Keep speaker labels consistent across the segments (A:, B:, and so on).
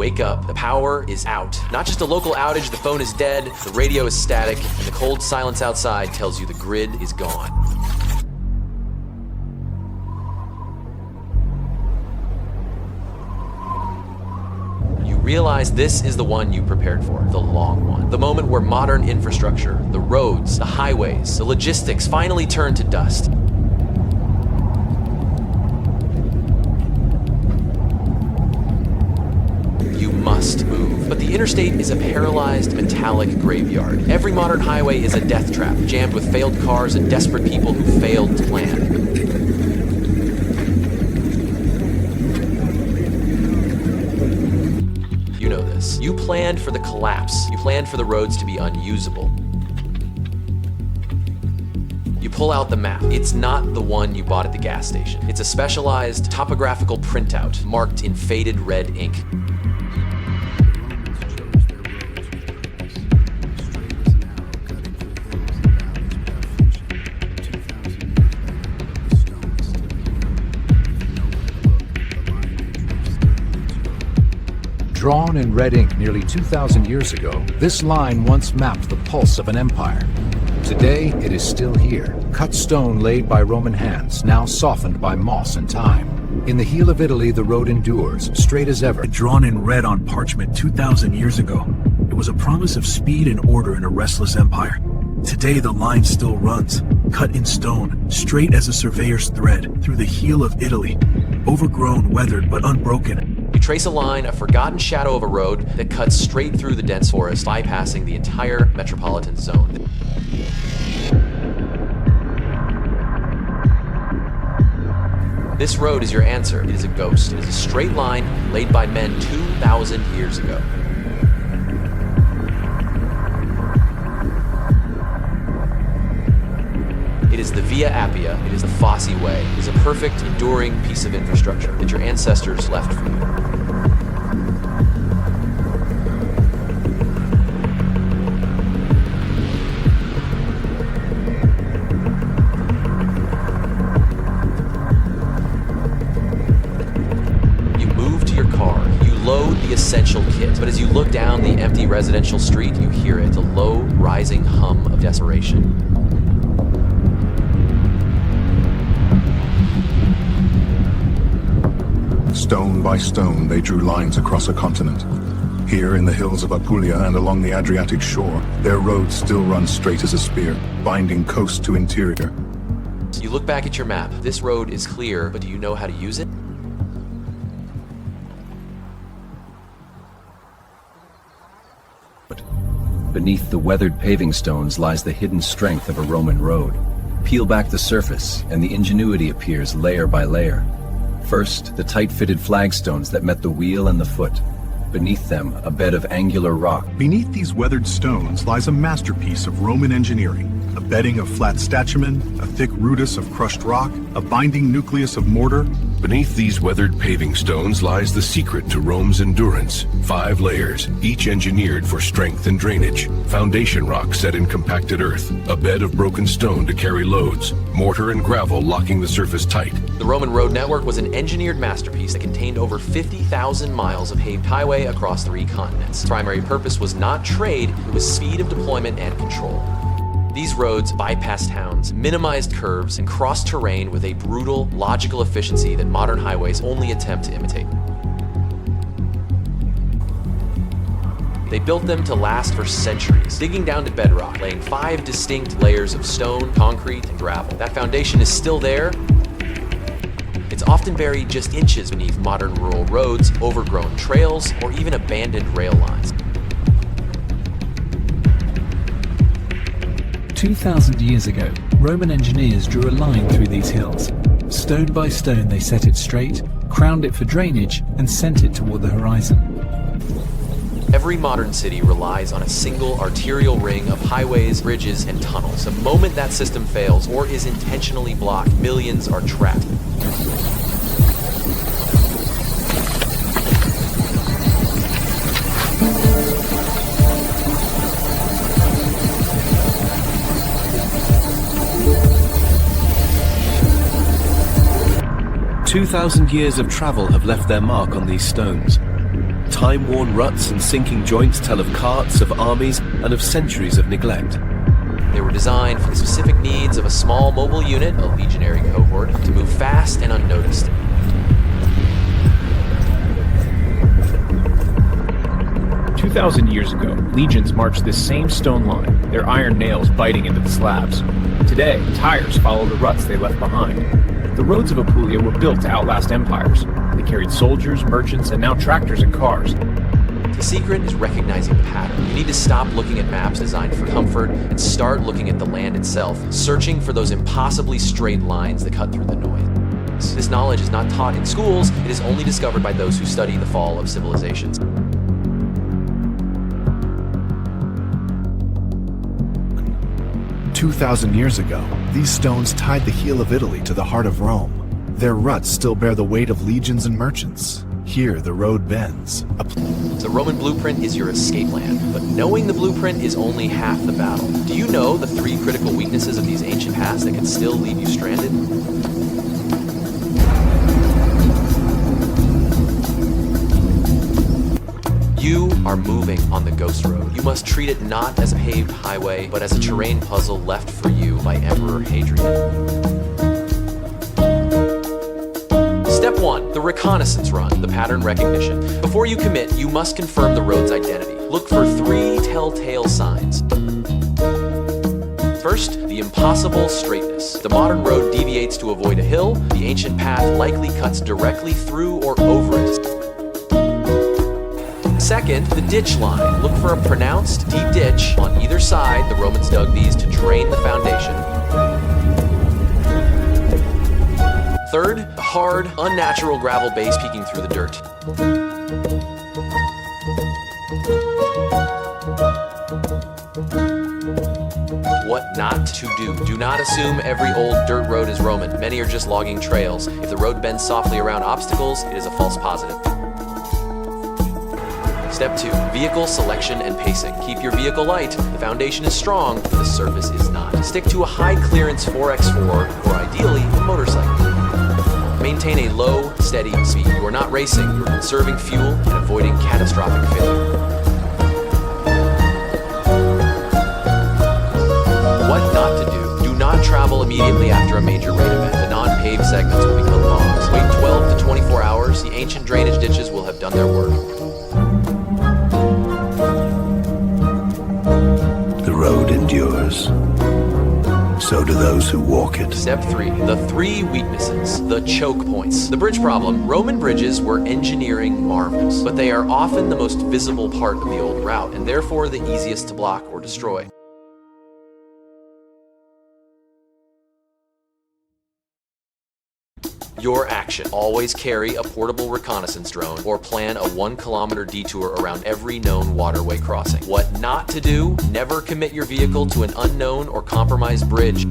A: wake up, the power is out. Not just a local outage, the phone is dead, the radio is static, and the cold silence outside tells you the grid is gone. You realize this is the one you prepared for, the long one. The moment where modern infrastructure, the roads, the highways, the logistics finally turn to dust. Must move. But the interstate is a paralyzed, metallic graveyard. Every modern highway is a death trap, jammed with failed cars and desperate people who failed to plan. You know this. You planned for the collapse. You planned for the roads to be unusable. You pull out the map. It's not the one you bought at the gas station. It's a specialized topographical printout marked in faded red ink.
B: Drawn in red ink nearly 2,000 years ago, this line once mapped the pulse of an empire. Today, it is still here, cut stone laid by Roman hands, now softened by moss and time. In the heel of Italy, the road endures, straight as ever.
C: Drawn in red on parchment 2,000 years ago, it was a promise of speed and order in a restless empire. Today, the line still runs, cut in stone, straight as a surveyor's thread, through the heel of Italy, overgrown, weathered, but unbroken.
A: You trace a line, a forgotten shadow of a road that cuts straight through the dense forest, bypassing the entire metropolitan zone. This road is your answer. It is a ghost. It is a straight line laid by men 2,000 years ago. It is the Via Appia, it is the Fosse Way. It is a perfect, enduring piece of infrastructure that your ancestors left for you. You move to your car, you load the essential kit, but as you look down the empty residential street, you hear it, the low, rising hum of desperation.
D: Stone by stone, they drew lines across a continent. Here in the hills of Apulia and along the Adriatic shore, their roads still run straight as a spear, binding coast to interior.
A: You look back at your map. This road is clear, but do you know how to use it?
B: Beneath the weathered paving stones lies the hidden strength of a Roman road. Peel back the surface, and the ingenuity appears layer by layer. First, the tight-fitted flagstones that met the wheel and the foot. Beneath them, a bed of angular rock.
E: Beneath these weathered stones lies a masterpiece of Roman engineering. A bedding of flat statumen, a thick rudus of crushed rock, a binding nucleus of mortar.
F: Beneath these weathered paving stones lies the secret to Rome's endurance. 5 layers, each engineered for strength and drainage. Foundation rock set in compacted earth. A bed of broken stone to carry loads. Mortar and gravel locking the surface tight.
A: The Roman road network was an engineered masterpiece that contained over 50,000 miles of paved highway across 3 continents. Its primary purpose was not trade, it was speed of deployment and control. These roads bypassed towns, minimized curves, and crossed terrain with a brutal, logical efficiency that modern highways only attempt to imitate. They built them to last for centuries, digging down to bedrock, laying 5 distinct layers of stone, concrete, and gravel. That foundation is still there. It's often buried just inches beneath modern rural roads, overgrown trails, or even abandoned rail lines.
G: 2,000 years ago, Roman engineers drew a line through these hills. Stone by stone they set it straight, crowned it for drainage, and sent it toward the horizon.
A: Every modern city relies on a single arterial ring of highways, bridges, and tunnels. The moment that system fails or is intentionally blocked, millions are trapped.
H: "2,000 years of travel have left their mark on these stones. time-worn ruts and sinking joints tell of carts, of armies, and of centuries of neglect.
A: They were designed for the specific needs of a small mobile unit, a legionary cohort, to move fast and unnoticed.
I: "2,000 years ago, legions marched this same stone line, their iron nails biting into the slabs. Today, tires follow the ruts they left behind. The roads of Apulia were built to outlast empires. They carried soldiers, merchants, and now tractors and cars.
A: The secret is recognizing the pattern. You need to stop looking at maps designed for comfort and start looking at the land itself, searching for those impossibly straight lines that cut through the noise. This knowledge is not taught in schools, it is only discovered by those who study the fall of civilizations.
J: 2,000 years ago, these stones tied the heel of Italy to the heart of Rome. Their ruts still bear the weight of legions and merchants. Here, the road bends.
A: The Roman blueprint is your escape plan, but knowing the blueprint is only half the battle. Do you know the 3 critical weaknesses of these ancient paths that can still leave you stranded? You are moving on the ghost road. You must treat it not as a paved highway, but as a terrain puzzle left for you by Emperor Hadrian. Step 1, the reconnaissance run, the pattern recognition. Before you commit, you must confirm the road's identity. Look for 3 telltale signs. First, the impossible straightness. The modern road deviates to avoid a hill. The ancient path likely cuts directly through or over it. Second, the ditch line. Look for a pronounced deep ditch on either side. The Romans dug these to drain the foundation. Third, the hard, unnatural gravel base peeking through the dirt. What not to do. Do not assume every old dirt road is Roman. Many are just logging trails. If the road bends softly around obstacles, it is a false positive. Step 2, vehicle selection and pacing. Keep your vehicle light. The foundation is strong, the surface is not. Stick to a high clearance 4x4 or ideally a motorcycle. Maintain a low, steady speed. You are not racing, you are conserving fuel and avoiding catastrophic failure. What not to do. Do not travel immediately after a major rain event. The non-paved segments will become bogs. Wait 12 to 24 hours. The ancient drainage ditches will have done their work.
J: The road endures. So do those who walk it.
A: Step 3, the 3 weaknesses, the choke points. The bridge problem. Roman bridges were engineering marvels, but they are often the most visible part of the old route, and therefore the easiest to block or destroy. Your action. Always carry a portable reconnaissance drone or plan a 1-kilometer detour around every known waterway crossing. What not to do. Never commit your vehicle to an unknown or compromised bridge.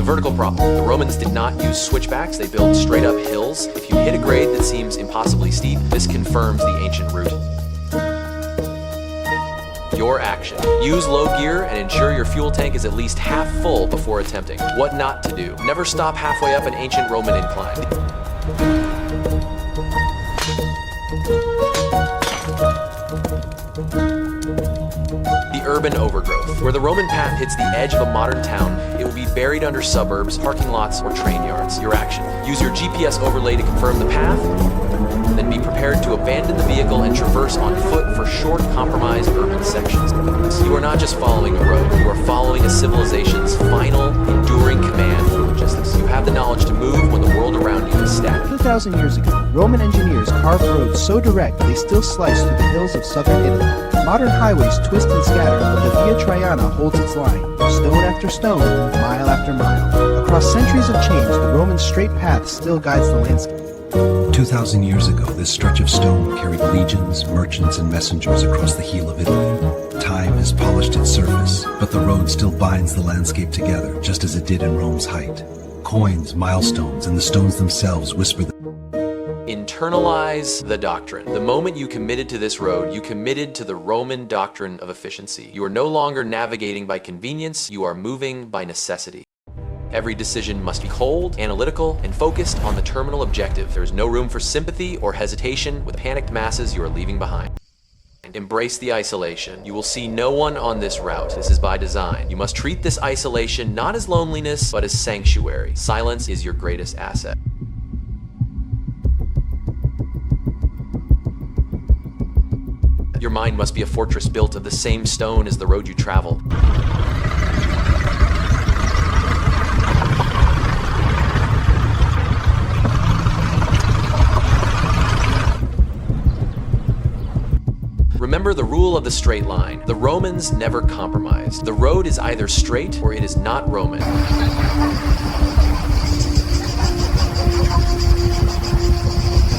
A: Vertical problem. The Romans did not use switchbacks, they built straight up hills. If you hit a grade that seems impossibly steep, this confirms the ancient route. Your action. Use low gear and ensure your fuel tank is at least half full before attempting. What not to do. Never stop halfway up an ancient Roman incline. Urban overgrowth. Where the Roman path hits the edge of a modern town, it will be buried under suburbs, parking lots, or train yards. Your action. Use your GPS overlay to confirm the path, then be prepared to abandon the vehicle and traverse on foot for short, compromised urban sections. You are not just following a road, you are following a civilization's final, enduring command for logistics. You have the knowledge to move when the world around you is static.
K: 2,000 years ago, Roman engineers carved roads so direct they still slice through the hills of southern Italy. Modern highways twist and scatter, but the Via Traiana holds its line, stone after stone, mile after mile. Across centuries of change, the Roman straight path still guides the landscape.
B: 2,000 years ago, this stretch of stone carried legions, merchants, and messengers across the heel of Italy. Time has polished its surface, but the road still binds the landscape together, just as it did in Rome's height. Coins, milestones, and the stones themselves whisper
A: Internalize the doctrine. The moment you committed to this road, you committed to the Roman Doctrine of Efficiency. You are no longer navigating by convenience, you are moving by necessity. Every decision must be cold, analytical, and focused on the terminal objective. There is no room for sympathy or hesitation with panicked masses you are leaving behind. Embrace the isolation. You will see no one on this route. This is by design. You must treat this isolation not as loneliness, but as sanctuary. Silence is your greatest asset. Your mind must be a fortress built of the same stone as the road you travel. Remember the rule of the straight line. The Romans never compromised. The road is either straight or it is not Roman.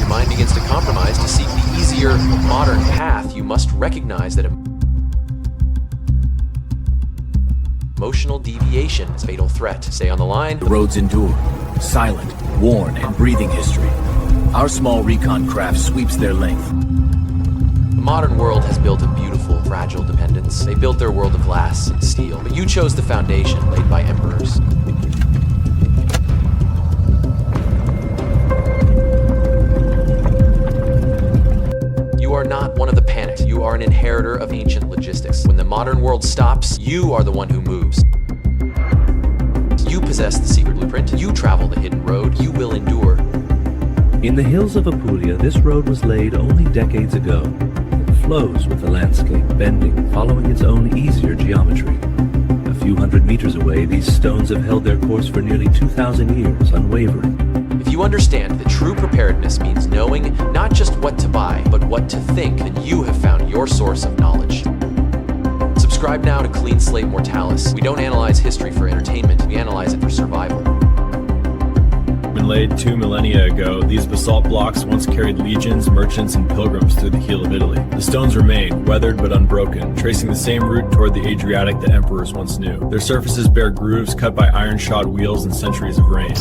A: Your mind begins to compromise to seek the easier, modern path. You must recognize that emotional deviation is a fatal threat. Stay on the line.
L: The roads endure, silent, worn, and breathing history. Our small recon craft sweeps their length.
A: The modern world has built a beautiful, fragile dependence. They built their world of glass and steel, but you chose the foundation laid by emperors. You are not one of the panicked. You are an inheritor of ancient logistics. When the modern world stops, you are the one who moves. You possess the secret blueprint. You travel the hidden road. You will endure.
H: In the hills of Apulia, this road was laid only decades ago. It flows with the landscape, bending, following its own easier geometry. A few hundred meters away, these stones have held their course for nearly 2,000 years, unwavering.
A: If you understand that true preparedness means knowing not just what to buy, but what to think, then you have found your source of knowledge. Subscribe now to Clean Slate Mortalis. We don't analyze history for entertainment, we analyze it for survival.
M: When laid 2 millennia ago, these basalt blocks once carried legions, merchants, and pilgrims through the heel of Italy. The stones remain, weathered but unbroken, tracing the same route toward the Adriatic that emperors once knew. Their surfaces bear grooves cut by iron-shod wheels and centuries of rain.